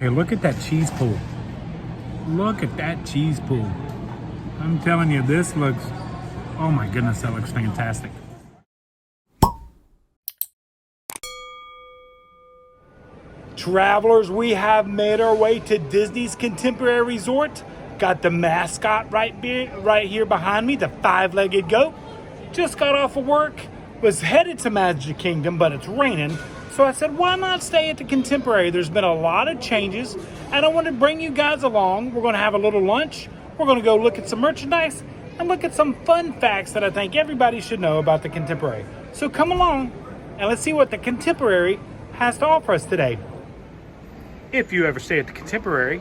Hey, look at that cheese pool. Look at that cheese pool. I'm telling you, this looks, oh my goodness, that looks fantastic. Travelers, we have made our way to Disney's Contemporary Resort. Got the mascot right here behind me, the five-legged goat. Just got off of work, was headed to Magic Kingdom, but it's raining. So I said, why not stay at the Contemporary? There's been a lot of changes, and I want to bring you guys along. We're going to have a little lunch. We're going to go look at some merchandise and look at some fun facts that I think everybody should know about the Contemporary. So come along, and let's see what the Contemporary has to offer us today. If you ever stay at the Contemporary,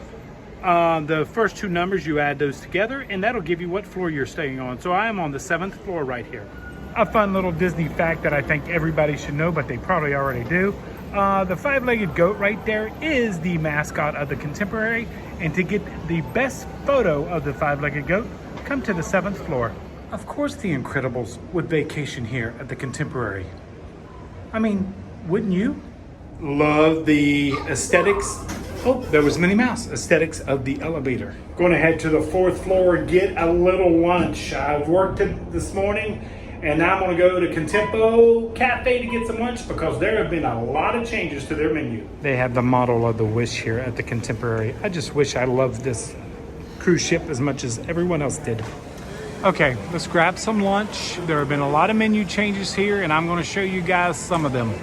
the first two numbers, you add those together, and that'll give you what floor you're staying on. So I am on the 7th floor right here. A fun little Disney fact that I think everybody should know, but they probably already do. The five-legged goat right there is the mascot of the Contemporary. And to get the best photo of the five-legged goat, come to the 7th floor. Of course, The Incredibles would vacation here at the Contemporary. I mean, wouldn't you? Love the aesthetics. Oh, there was Minnie Mouse. Aesthetics of the elevator. Going to head to the 4th floor, get a little lunch. I've worked it this morning. And now I'm going to go to Contempo Café to get some lunch because there have been a lot of changes to their menu. They have the model of the Wish here at the Contemporary. I just wish I loved this cruise ship as much as everyone else did. Okay, let's grab some lunch. There have been a lot of menu changes here, and I'm going to show you guys some of them.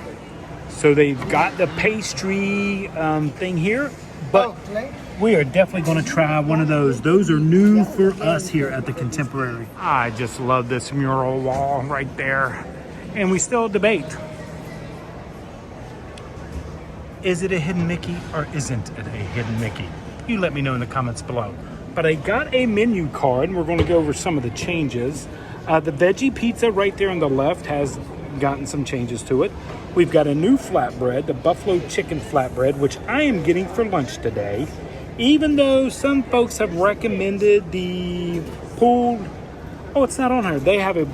So they've got the pastry thing here, but we are definitely going to try one of those. Those are new for us here at the Contemporary. I just love this mural wall right there. And we still debate. Is it a hidden Mickey or isn't it a hidden Mickey? You let me know in the comments below. But I got a menu card, and we're going to go over some of the changes. The veggie pizza right there on the left has gotten some changes to it. We've got a new flatbread, the buffalo chicken flatbread, which I am getting for lunch today. Even though some folks have recommended the pulled, oh, it's not on here. They have a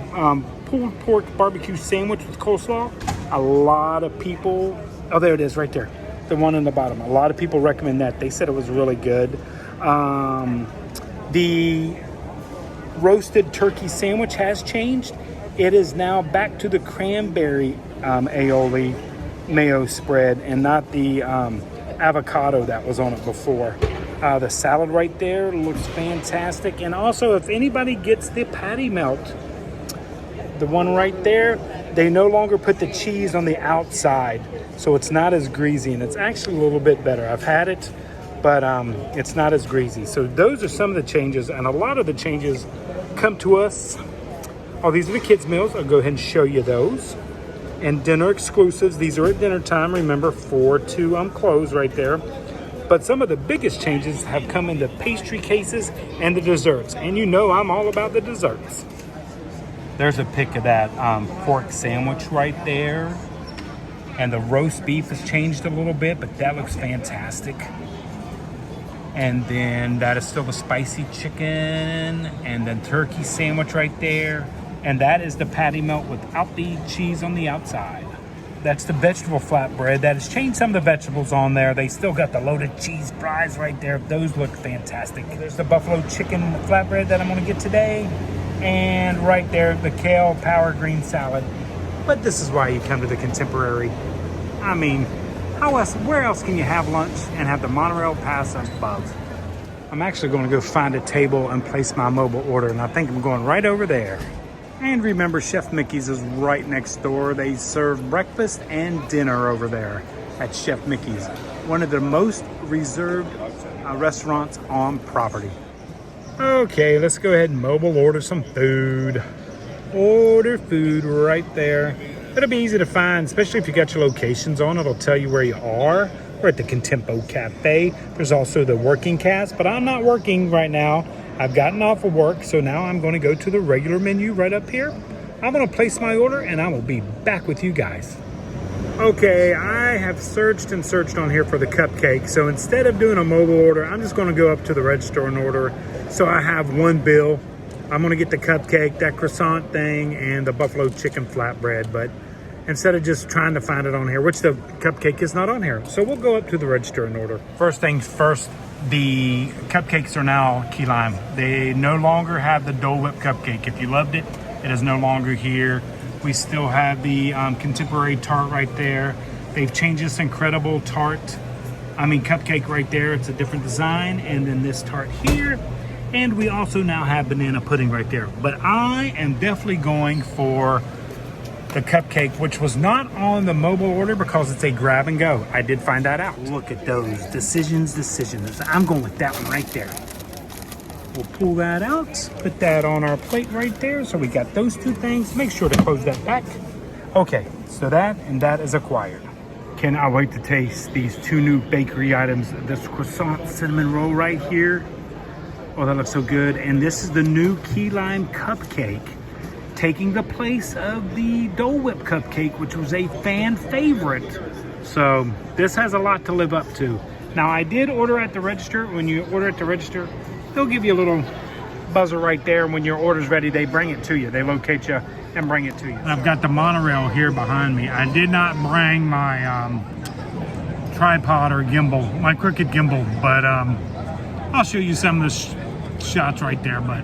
pulled pork barbecue sandwich with coleslaw. A lot of people, oh, there it is right there. The one on the bottom. A lot of people recommend that. They said it was really good. The roasted turkey sandwich has changed. It is now back to the cranberry aioli mayo spread and not the avocado that was on it before. The salad right there looks fantastic. And also, if anybody gets the patty melt, the one right there, they no longer put the cheese on the outside, so it's not as greasy, and it's actually a little bit better. I've had it, but it's not as greasy. So those are some of the changes, and a lot of the changes come to us. Oh, these are the kids' meals. I'll go ahead and show you those. And dinner exclusives. These are at dinner time. Remember, 4 to close right there. But some of the biggest changes have come in the pastry cases and the desserts. And you know I'm all about the desserts. There's a pic of that pork sandwich right there. And the roast beef has changed a little bit, but that looks fantastic. And then that is still the spicy chicken and then turkey sandwich right there. And that is the patty melt without the cheese on the outside. That's the vegetable flatbread. That has changed some of the vegetables on there. They still got the loaded cheese fries right there. Those look fantastic. There's the buffalo chicken flatbread that I'm gonna get today. And right there, the kale power green salad. But this is why you come to the Contemporary. I mean, where else can you have lunch and have the monorail pass above? I'm actually gonna go find a table and place my mobile order, and I think I'm going right over there. And remember, Chef Mickey's is right next door. They serve breakfast and dinner over there at Chef Mickey's, one of the most reserved restaurants on property. Okay, let's go ahead and mobile order some food. Order food right there. It'll be easy to find, especially if you got your locations on. It'll tell you where you are. We're at the Contempo Cafe. There's also the working cast, but I'm not working right now. I've gotten off of work, so now I'm going to go to the regular menu right up here. I'm going to place my order, and I will be back with you guys. Okay, I have searched and searched on here for the cupcake, so instead of doing a mobile order, I'm just going to go up to the register and order. So I have one bill. I'm going to get the cupcake, that croissant thing, and the buffalo chicken flatbread, but instead of just trying to find it on here, which the cupcake is not on here. So we'll go up to the register and order. First things first, the cupcakes are now key lime. They no longer have the Dole Whip cupcake. If you loved it, it is no longer here. We still have the contemporary tart right there. They've changed this incredible cupcake right there. It's a different design. And then this tart here. And we also now have banana pudding right there. But I am definitely going for the cupcake, which was not on the mobile order because it's a grab and go. I did find that out. Look at those decisions. I'm going with that one right there. We'll pull that out, put that on our plate right there. So we got those two things. Make sure to close that back. Okay, so that and that is acquired. Cannot wait to taste these two new bakery items. This croissant cinnamon roll right here. Oh, that looks so good. And this is the new Key Lime Cupcake, taking the place of the Dole Whip cupcake, which was a fan favorite. So this has a lot to live up to. Now, I did order at the register. When you order at the register, they'll give you a little buzzer right there. When your order's ready, they bring it to you. They locate you and bring it to you. I've got the monorail here behind me. I did not bring my tripod or gimbal, my crooked gimbal, but I'll show you some of the shots right there. But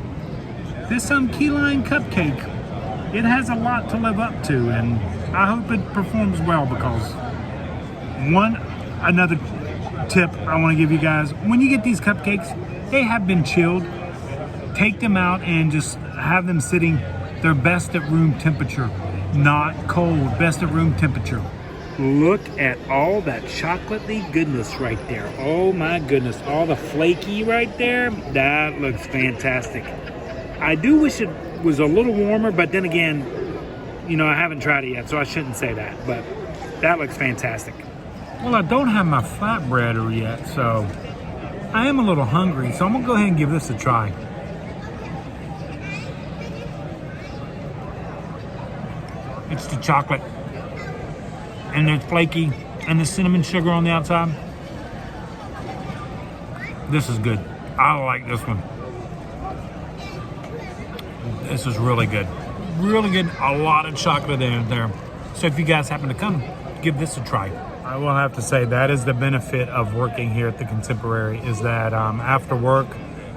this Key Lime Cupcake, it has a lot to live up to, and I hope it performs well because another tip I want to give you guys, when you get these cupcakes, they have been chilled. Take them out and just have them sitting their best at room temperature, not cold, best at room temperature. Look at all that chocolatey goodness right there. Oh my goodness, all the flaky right there. That looks fantastic. I do wish it was a little warmer, but then again, I haven't tried it yet, so I shouldn't say that, but that looks fantastic. Well, I don't have my flatbread yet, so I am a little hungry, so I'm gonna go ahead and give this a try. It's the chocolate, and it's flaky, and the cinnamon sugar on the outside. This is good. I like this one. This is really good. Really good. A lot of chocolate in there. So if you guys happen to come, give this a try. I will have to say that is the benefit of working here at the Contemporary, is that after work,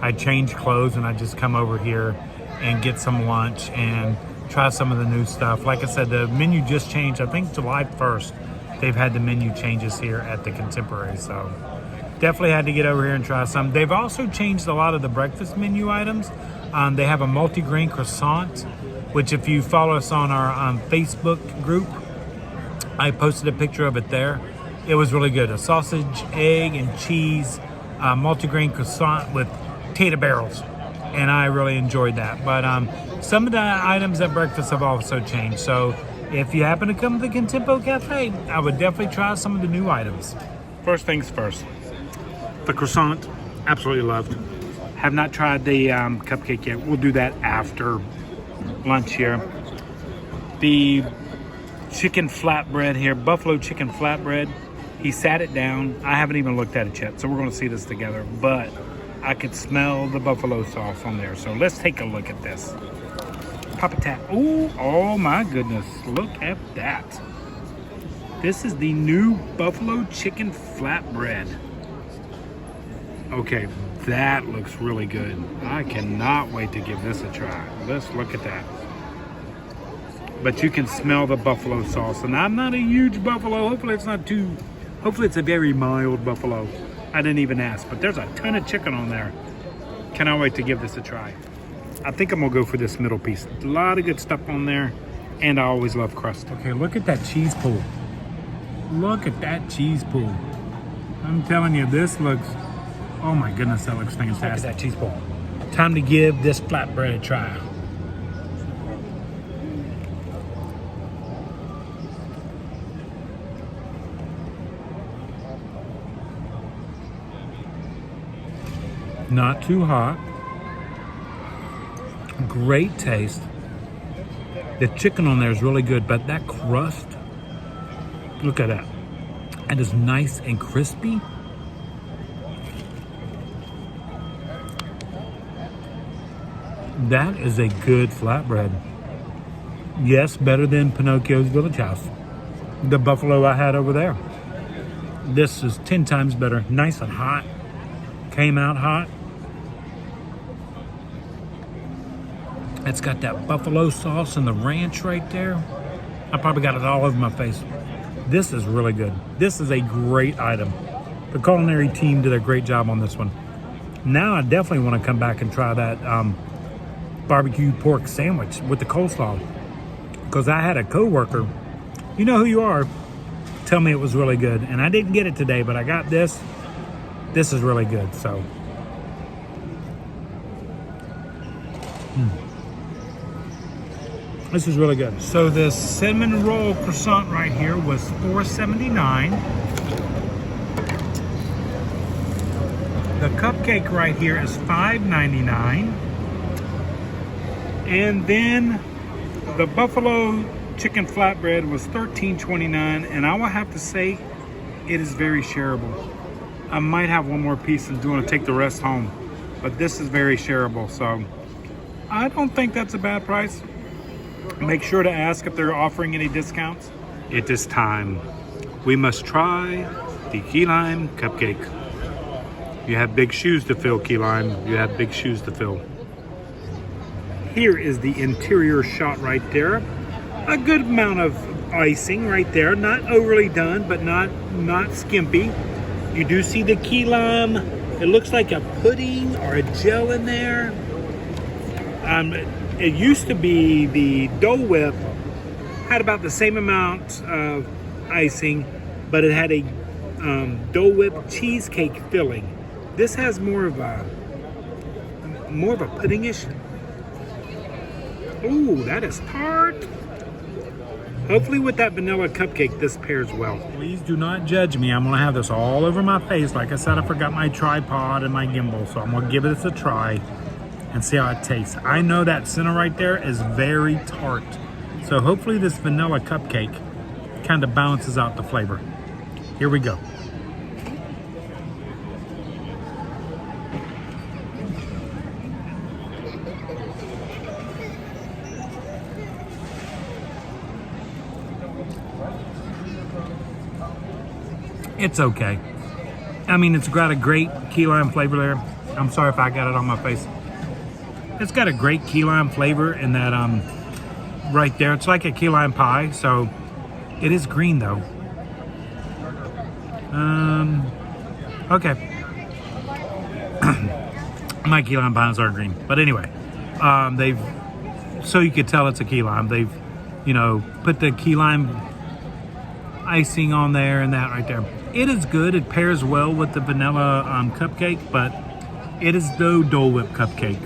I change clothes and I just come over here and get some lunch and try some of the new stuff. Like I said, the menu just changed. I think July 1st, they've had the menu changes here at the Contemporary. So definitely had to get over here and try some. They've also changed a lot of the breakfast menu items. They have a multi-grain croissant, which if you follow us on our Facebook group, I posted a picture of it there. It was really good. A sausage, egg, and cheese multi-grain croissant with tater barrels. And I really enjoyed that. But some of the items at breakfast have also changed. So if you happen to come to the Contempo Cafe, I would definitely try some of the new items. First things first. The croissant, absolutely loved. Have not tried the cupcake yet. We'll do that after lunch here. The chicken flatbread here, buffalo chicken flatbread. He sat it down. I haven't even looked at it yet, so we're going to see this together. But I could smell the buffalo sauce on there. So let's take a look at this. Pop a tap. Ooh, oh my goodness. Look at that. This is the new buffalo chicken flatbread. Okay, that looks really good. I cannot wait to give this a try. Let's look at that. But you can smell the buffalo sauce. And I'm not a huge buffalo. Hopefully it's a very mild buffalo. I didn't even ask, but there's a ton of chicken on there. Cannot wait to give this a try. I think I'm gonna go for this middle piece. A lot of good stuff on there, and I always love crust. Okay, look at that cheese pool. Look at that cheese pool. I'm telling you, this looks, oh my goodness, that looks fantastic. Look at that cheese pool. Time to give this flatbread a try. Not too hot. Great taste. The chicken on there is really good, but that crust, look at that. It is nice and crispy. That is a good flatbread. Yes, better than Pinocchio's Village House. The buffalo I had over there. This is 10 times better. Nice and hot. Came out hot. It's got that buffalo sauce and the ranch right there. I probably got it all over my face. This is really good. This is a great item. The culinary team did a great job on this one. Now I definitely want to come back and try that barbecue pork sandwich with the coleslaw. Because I had a coworker, you know who you are, tell me it was really good. And I didn't get it today, but I got this. This is really good, so. This is really good. So the cinnamon roll croissant right here was $4.79. The cupcake right here is $5.99. And then the buffalo chicken flatbread was $13.29, and I will have to say it is very shareable. I might have one more piece and want to take the rest home, but this is very shareable, so I don't think that's a bad price. Make sure to ask if they're offering any discounts. It is time. We must try the Key Lime Cupcake. You have big shoes to fill, Key Lime. You have big shoes to fill. Here is the interior shot right there. A good amount of icing right there. Not overly done, but not skimpy. You do see the key lime. It looks like a pudding or a gel in there. It used to be the Dole Whip had about the same amount of icing, but it had a Dole Whip cheesecake filling. This has more of a puddingish. Ooh, that is tart. Hopefully with that vanilla cupcake, this pairs well. Please do not judge me. I'm gonna have this all over my face. Like I said, I forgot my tripod and my gimbal, so I'm gonna give this a try and see how it tastes. I know that center right there is very tart. So hopefully this vanilla cupcake kind of balances out the flavor. Here we go. It's okay. I mean, it's got a great key lime flavor there. I'm sorry if I got it on my face. It's got a great key lime flavor in that right there. It's like a key lime pie, so it is green though. Okay. My key lime pies are green, but anyway, so you could tell it's a key lime. They've, put the key lime icing on there and that right there. It is good. It pairs well with the vanilla cupcake, but it is no Dole Whip cupcake.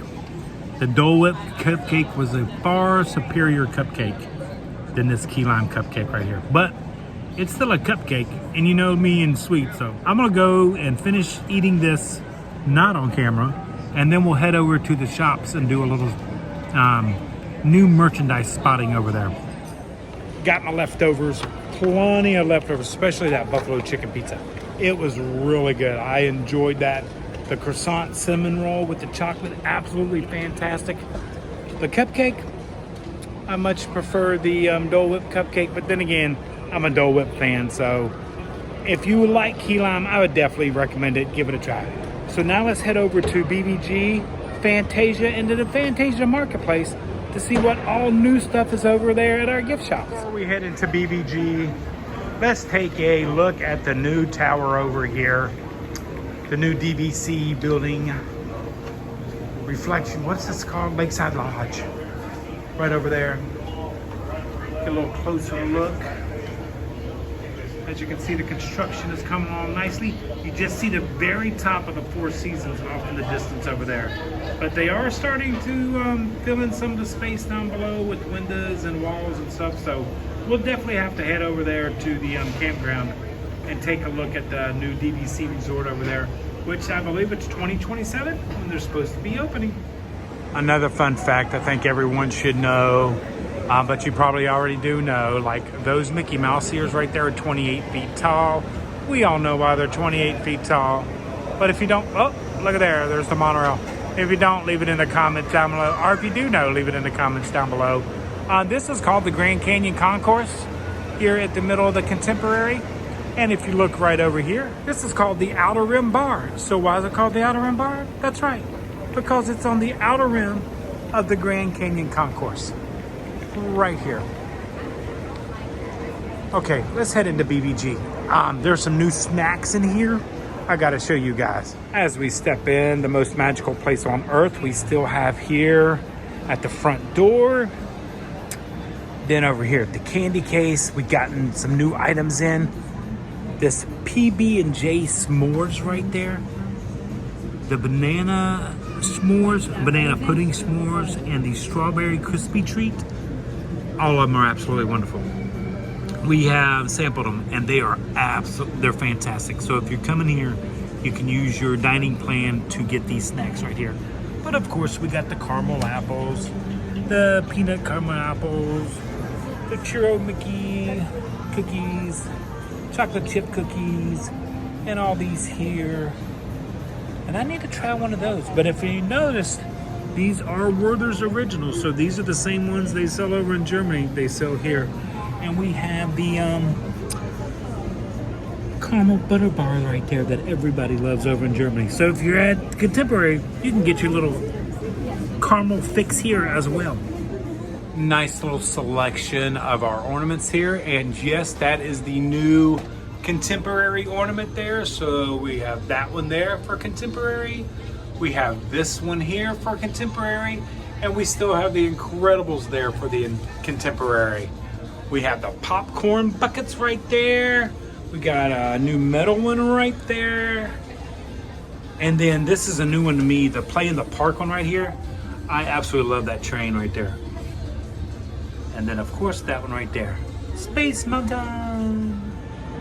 The Dole Whip cupcake was a far superior cupcake than this key lime cupcake right here. But it's still a cupcake, and you know me and sweet, so I'm gonna go and finish eating this, not on camera, and then we'll head over to the shops and do a little new merchandise spotting over there. Got my leftovers. Plenty of leftovers, especially that buffalo chicken pizza. It was really good. I enjoyed that. The croissant cinnamon roll with the chocolate, absolutely fantastic. The cupcake, I much prefer the Dole Whip cupcake, but then again, I'm a Dole Whip fan, so if you like key lime, I would definitely recommend it. Give it a try. So now let's head over to BBG, Fantasia, into the Fantasia Marketplace to see what all new stuff is over there at our gift shops. Before we head into BBG, let's take a look at the new tower over here. The new DVC building. Reflection, what's this called? Lakeside Lodge. Right over there. Get a little closer look. As you can see, the construction is coming along nicely. You just see the very top of the Four Seasons off in the distance over there. But they are starting to fill in some of the space down below with windows and walls and stuff. So we'll definitely have to head over there to the campground and take a look at the new DVC resort over there, which I believe it's 2027 when they're supposed to be opening. Another fun fact I think everyone should know, but you probably already do know, like those Mickey Mouse ears right there are 28 feet tall. We all know why they're 28 feet tall. But if you don't, oh, look at there, there's the monorail. If you don't, leave it in the comments down below. Or if you do know, leave it in the comments down below. This is called the Grand Canyon Concourse here at the middle of the Contemporary. And if you look right over here, this is called the Outer Rim Bar. So why is it called the Outer Rim Bar? That's right, because it's on the outer rim of the Grand Canyon Concourse, right here. Okay, let's head into BBG. There's some new snacks in here I gotta show you guys. As we step in, the most magical place on earth, we still have here at the front door. Then over here at the candy case, we gotten some new items in. This PB&J s'mores right there. The banana s'mores, banana pudding s'mores, and the strawberry crispy treat. All of them are absolutely wonderful. We have sampled them and they are they're fantastic. So if you're coming here, you can use your dining plan to get these snacks right here. But of course, we got the caramel apples, the peanut caramel apples, the churro Mickey cookies, chocolate chip cookies, and all these here. And I need to try one of those. But if you noticed, these are Werther's Originals. So these are the same ones they sell over in Germany, they sell here. And we have the caramel butter bar right there that everybody loves over in Germany. So if you're at Contemporary, you can get your little caramel fix here as well. Nice little selection of our ornaments here. And yes, that is the new Contemporary ornament there. So we have that one there for Contemporary. We have this one here for Contemporary. And we still have the Incredibles there for the Contemporary. We have the popcorn buckets right there. We got a new metal one right there. And then this is a new one to me, the Play in the Park one right here. I absolutely love that train right there. And then of course that one right there. Space Mountain.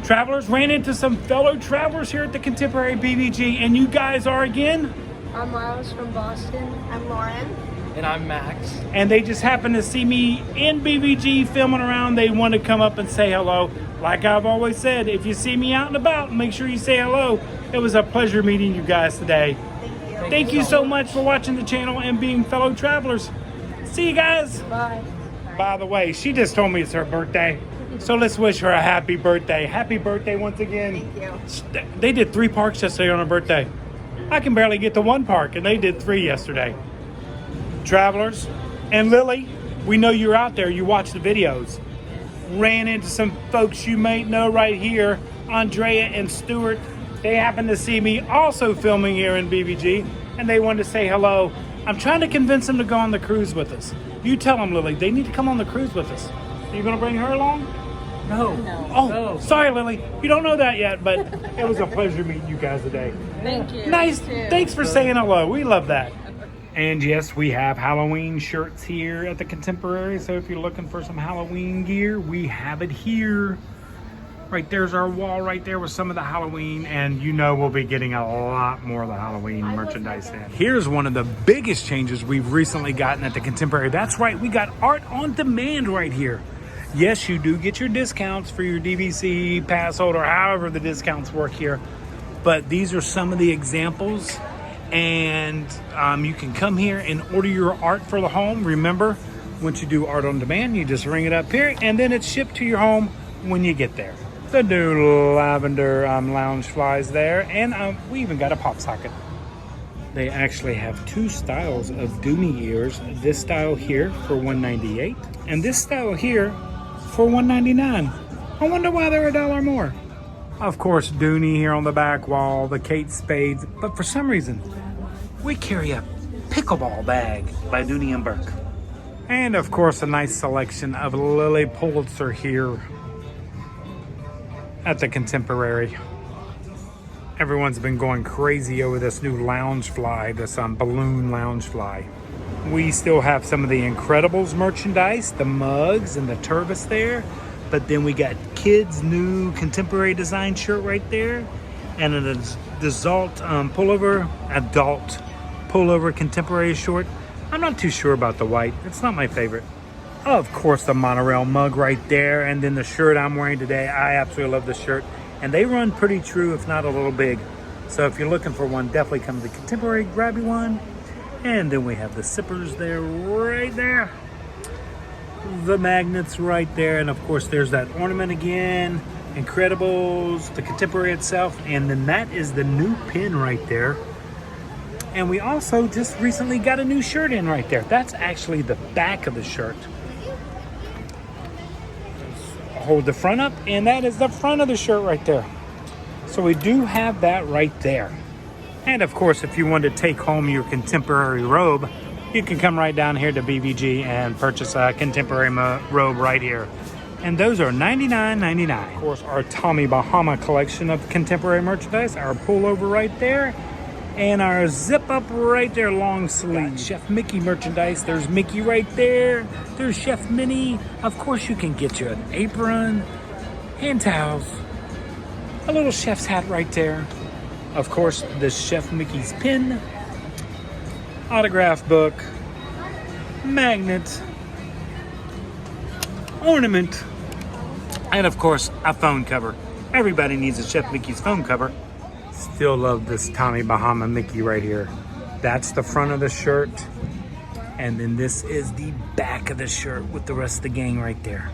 Travelers, ran into some fellow travelers here at the Contemporary BBG. And you guys are again? I'm Miles from Boston. I'm Lauren. And I'm Max. And they just happened to see me in BBG filming around. They wanted to come up and say hello. Like I've always said, if you see me out and about, make sure you say hello. It was a pleasure meeting you guys today. Thank you so much for watching the channel and being fellow travelers. See you guys. Bye. By the way, she just told me it's her birthday. So let's wish her a happy birthday. Happy birthday once again. Thank you. They did 3 parks yesterday on her birthday. I can barely get to 1 park and they did 3 yesterday. Travelers, and Lily, we know you're out there, you watch the videos. Ran into some folks you may know right here, Andrea and Stuart. They happened to see me also filming here in BBG, and they wanted to say hello. I'm trying to convince them to go on the cruise with us. You tell them, Lily, they need to come on the cruise with us. Are you gonna bring her along? No. Oh, No. sorry, Lily. You don't know that yet, but it was a pleasure meeting you guys today. Thank you. Nice. You too. Thanks for saying hello. We love that. And yes, we have Halloween shirts here at the Contemporary. So if you're looking for some Halloween gear, we have it here. Right there's our wall right there with some of the Halloween. And you know we'll be getting a lot more of the Halloween merchandise in. Here's one of the biggest changes we've recently gotten at the Contemporary. That's right, we got art on demand right here. Yes, you do get your discounts for your DVC pass holder, however the discounts work here. But these are some of the examples. And you can come here and order your art for the home. Remember, once you do art on demand, you just ring it up here and then it's shipped to your home when you get there. The new lavender lounge flies there, and we even got a pop socket. They actually have 2 styles of Dooney ears. This style here for $1.98 and this style here for $1.99. I wonder why they're $1 more. Of course, Dooney here on the back wall, the Kate Spades, but for some reason, we carry a pickleball bag by Dooney and Burke. And of course, a nice selection of Lily Pulitzer here at the Contemporary. Everyone's been going crazy over this new lounge fly, this balloon lounge fly. We still have some of the Incredibles merchandise, the mugs and the turbis there. But then we got kids' new Contemporary design shirt right there, and an adult pullover Contemporary short. I'm not too sure about the white. It's not my favorite. Of course, the monorail mug right there, and then the shirt I'm wearing today. I absolutely love this shirt, and they run pretty true, if not a little big. So if you're looking for one, definitely come to the Contemporary, grab you one. And then we have the zippers there, right there. the magnets right there. And of course, there's that ornament again. Incredibles, the Contemporary itself. And then that is the new pin right there. And we also just recently got a new shirt in right there. That's actually the back of the shirt. Hold the front up, and that is the front of the shirt right there. So we do have that right there. And of course, if you want to take home your contemporary robe, you can come right down here to BVG and purchase a contemporary robe right here. And those are $99.99. Of course, our Tommy Bahama collection of contemporary merchandise, our pullover right there, and our zip up right there, long sleeve. Chef Mickey merchandise. There's Mickey right there. There's Chef Minnie. Of course, you can get you an apron, hand towels, a little chef's hat right there. Of course, the Chef Mickey's pin, autograph book, magnet, ornament, and of course, a phone cover. Everybody needs a Chef Mickey's phone cover. Still love this Tommy Bahama Mickey right here. That's the front of the shirt. And then this is the back of the shirt with the rest of the gang right there.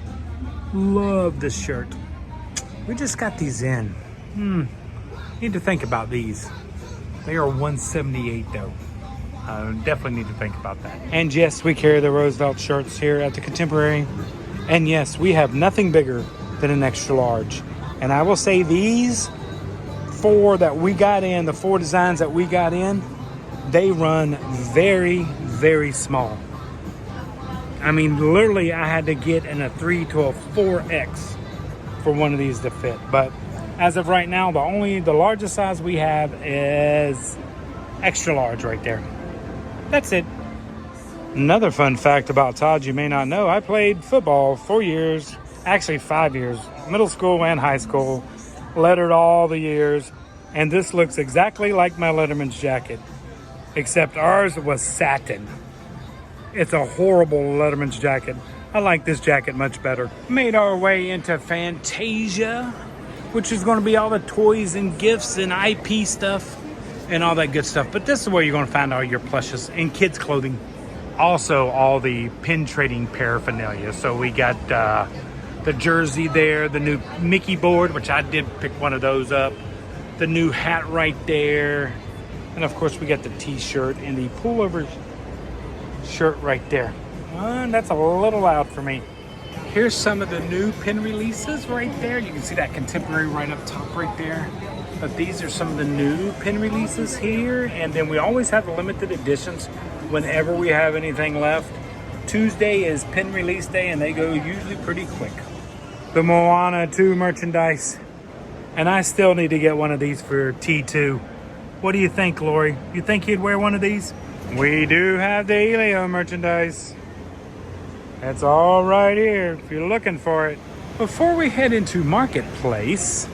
Love this shirt. We just got these in. Need to think about these. They are $178 though. Definitely need to think about that. And yes, we carry the Roosevelt shirts here at the Contemporary. And yes, we have nothing bigger than an extra large. And I will say these four that we got in, the four designs that we got in, they run very, very small. I mean, literally I had to get in a 3 to a 4X for one of these to fit. But as of right now, the largest size we have is extra large right there. That's it. Another fun fact about Todd you may not know, I played football 4 years, actually 5 years, middle school and high school, lettered all the years, and this looks exactly like my Letterman's jacket, except ours was satin. It's a horrible Letterman's jacket. I like this jacket much better. Made our way into Fantasia, which is going to be all the toys and gifts and IP stuff and all that good stuff. But this is where you're going to find all your plushes and kids clothing. Also, all the pin trading paraphernalia. So we got the jersey there, the new Mickey board, which I did pick one of those up. The new hat right there. And of course, we got the t-shirt and the pullover shirt right there. That's a little loud for me. Here's some of the new pin releases right there. You can see that Contemporary right up top right there. But these are some of the new pin releases here. And then we always have limited editions whenever we have anything left. Tuesday is pin release day and they go usually pretty quick. The Moana 2 merchandise. And I still need to get one of these for T2. What do you think, Laurie? You think you'd wear one of these? We do have the Elio merchandise. That's all right here if you're looking for it. Before we head into Marketplace,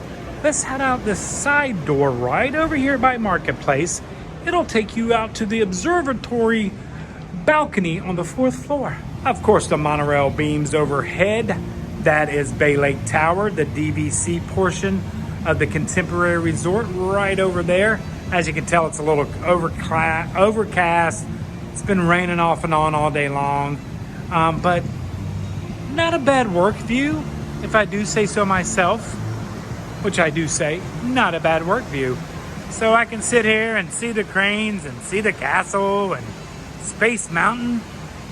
let's head out this side door right over here by Marketplace. It'll take you out to the observatory balcony on the 4th floor. Of course, the monorail beams overhead. That is Bay Lake Tower, the DVC portion of the Contemporary Resort right over there. As you can tell, it's a little overcast. It's been raining off and on all day long. But not a bad work view, if I do say so myself, which I do say, not a bad work view. So I can sit here and see the cranes and see the castle and Space Mountain.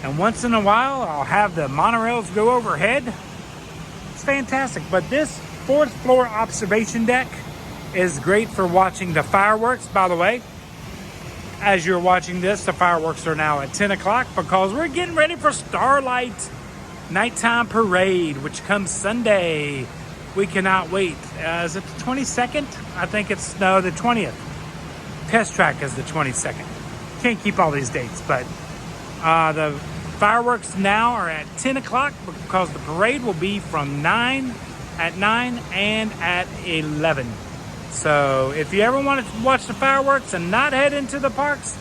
And once in a while, I'll have the monorails go overhead. It's fantastic. But this 4th floor observation deck is great for watching the fireworks. By the way, as you're watching this, the fireworks are now at 10 o'clock because we're getting ready for Starlight Nighttime Parade, which comes Sunday. We cannot wait. Is it the 22nd? I think it's, no, the 20th. Test track is the 22nd. Can't keep all these dates, but the fireworks now are at 10 o'clock because the parade will be from 9 and at 11. So if you ever want to watch the fireworks and not head into the parks,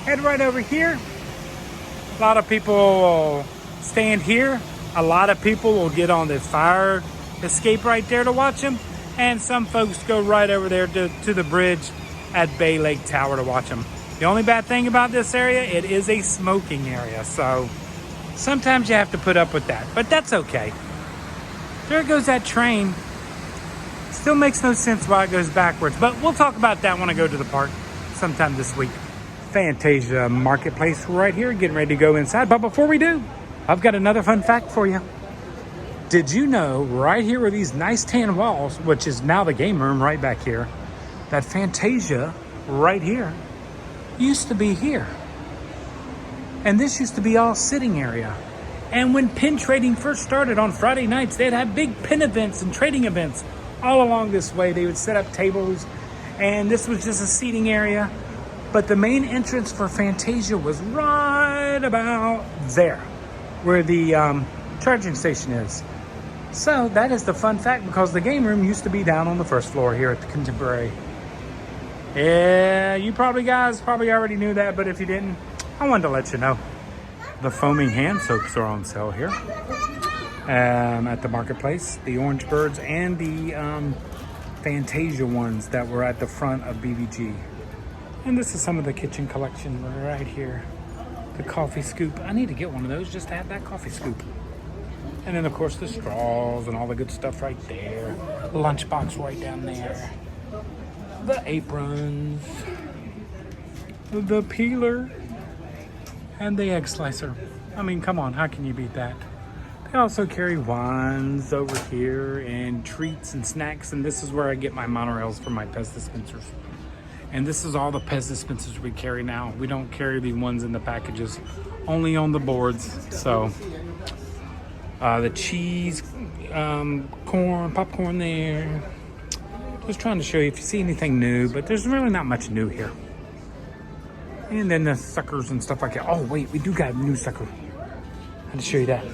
head right over here. A lot of people will stand here. A lot of people will get on the fire escape right there to watch them. And some folks go right over there to the bridge at Bay Lake Tower to watch them. The only bad thing about this area, it is a smoking area. So Sometimes you have to put up with that, but that's okay. There goes that train. Still makes no sense why it goes backwards, but we'll talk about that when I go to the park sometime this week. Fantasia Marketplace right here, getting ready to go inside. But before we do, I've got another fun fact for you. Did you know right here where these nice tan walls, which is now the game room right back here, that Fantasia right here used to be here. And this used to be all sitting area. And when pin trading first started on Friday nights, they'd have big pin events and trading events all along this way. They would set up tables, and this was just a seating area. But the main entrance for Fantasia was right about there, where the charging station is. So that is the fun fact, because the game room used to be down on the first floor here at the Contemporary. Yeah, you guys probably already knew that, but if you didn't, I wanted to let you know. The foaming hand soaps are on sale here at the marketplace. The Orange Birds and the Fantasia ones that were at the front of BBG. And this is some of the kitchen collection right here. The coffee scoop. I need to get one of those just to have that coffee scoop. And then, of course, the straws and all the good stuff right there. Lunchbox right down there. The aprons. The peeler. And the egg slicer. I mean, come on, how can you beat that? They also carry wines over here and treats and snacks. And this is where I get my monorails for my Pez dispensers. And this is all the Pez dispensers we carry now. We don't carry the ones in the packages, only on the boards. So the cheese, corn, popcorn there. Just trying to show you if you see anything new, but there's really not much new here. And then the suckers and stuff like that. Oh wait, we do got a new sucker. I had to show you that.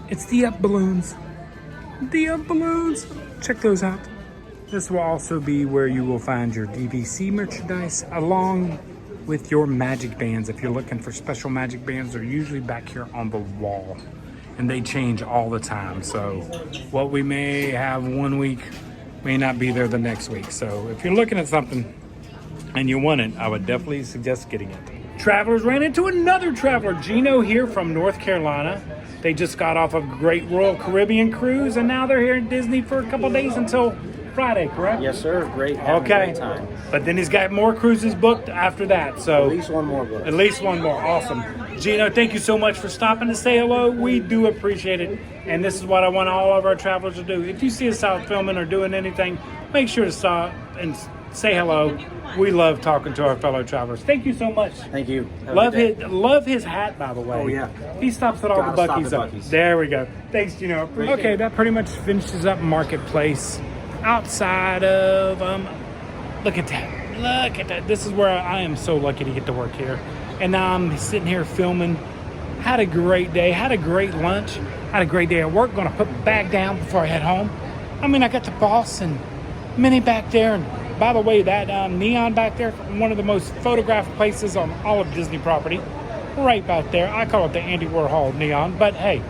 It's the Up balloons. The Up balloons. Check those out. This will also be where you will find your DVC merchandise along with your magic bands. If you're looking for special magic bands, they're usually back here on the wall. And they change all the time. So what we may have one week may not be there the next week. So if you're looking at something and you want it, I would definitely suggest getting it. Travelers ran into another traveler, Gino here from North Carolina. They just got off a great Royal Caribbean cruise, and now they're here at Disney for a couple days until Friday, correct? Yes, sir. Great. Having a great time. But then he's got more cruises booked after that. So At least one more book. At least one more. Awesome. Gino, thank you so much for stopping to say hello. We do appreciate it. And this is what I want all of our travelers to do. If you see us out filming or doing anything, make sure to stop and say hello. We love talking to our fellow travelers. Thank you so much. Thank you. Love his hat, by the way. Oh, yeah. He stops at all the Gotta stop Buc-ee's. at Buc-ee's. There we go. Thanks, Gino. Appreciate Okay, it. that pretty much finishes up Marketplace. Outside of, look at that. Look at that. This is where I am so lucky to get to work here. And now I'm sitting here filming. Had a great day. Had a great lunch. Had a great day at work. Gonna put my bag down before I head home. I mean, I got the boss and Minnie back there. And by the way, that neon back there, one of the most photographed places on all of Disney property. Right back there. I call it the Andy Warhol neon. But hey,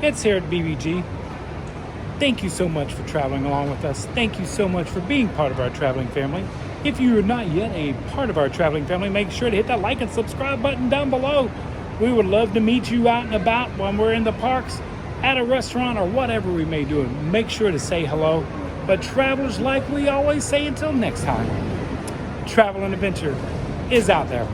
it's here at BBG. Thank you so much for traveling along with us. Thank you so much for being part of our traveling family. If you are not yet a part of our traveling family, make sure to hit that like and subscribe button down below. We would love to meet you out and about when we're in the parks, at a restaurant, or whatever we may do. Make sure to say hello. But travelers, like we always say, until next time, travel and adventure is out there.